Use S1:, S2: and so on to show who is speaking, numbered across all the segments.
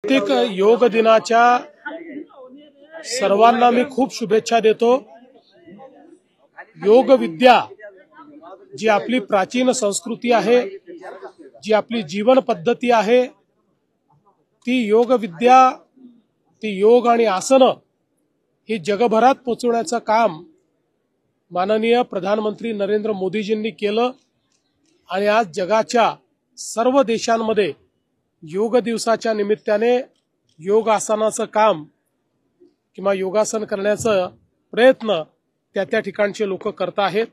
S1: जागतिक योग दिनाच्या सर्वांना मी खूप शुभेच्छा देतो। योग विद्या जी आपली प्राचीन संस्कृती आहे, जी आपली जीवन पद्धती आहे, ती योग विद्या, ती योग आणि आसनं ही जगभरात पोहोचवण्याचं काम माननीय प्रधानमंत्री नरेंद्र मोदीजींनी केलं आणि आज जगाच्या सर्व देशांमध्ये योग दिवसाच्या निमित्ताने योग आसनाचं काम किंवा योगासन करण्याचा प्रयत्न त्या ठिकाणचे लोक करत आहेत।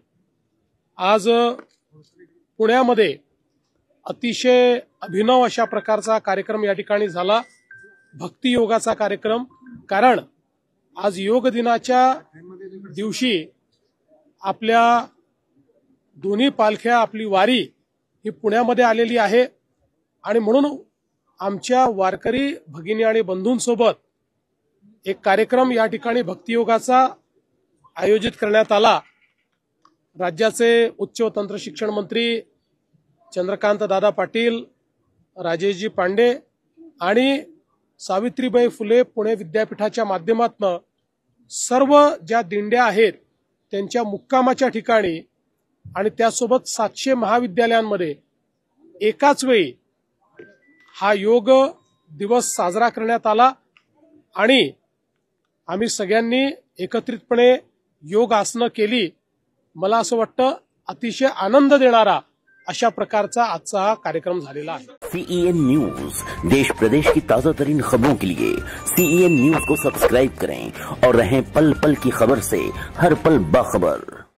S1: आज पुण्यामध्ये अतिशय अभिनव अशा प्रकारचा कार्यक्रम या ठिकाणी झाला, भक्ती योगाचा कार्यक्रम। कारण आज योग दिनाच्या दिवशी आपल्या दोन्ही पालख्या, आपली वारी ही पुण्यामध्ये आलेली आहे आणि म्हणून आमच्या वारकरी भगिनी आणि बंधूंसोबत एक कार्यक्रम या ठिकाणी भक्ती योगाचा आयोजित करण्यात आला। राज्याचे उच्च व तंत्र शिक्षण मंत्री चंद्रकांत दादा पाटील, राजेशजी पांडे आणि सावित्रीबाई फुले पुणे विद्यापीठाच्या माध्यमातून सर्व ज्या दिंड्या आहेत त्यांच्या मुक्कामाच्या ठिकाणी आणि त्यासोबत 700 महाविद्यालयांमध्ये एकाच वेळी हा योग दिवस साजरा करण्यात आला आणि आम्ही सगळ्यांनी एकत्रितपणे योग आसनं केली। मला असं वाटतं अतिशय आनंद देणारा अशा प्रकारचा आजचा हा कार्यक्रम झालेला आहे।
S2: CEN न्यूज, देश प्रदेश की ताजा तरीन खबरों के लिए CEN न्यूज को सब्सक्राइब करें और रहें पल पल की खबर से हर पल बाखबर।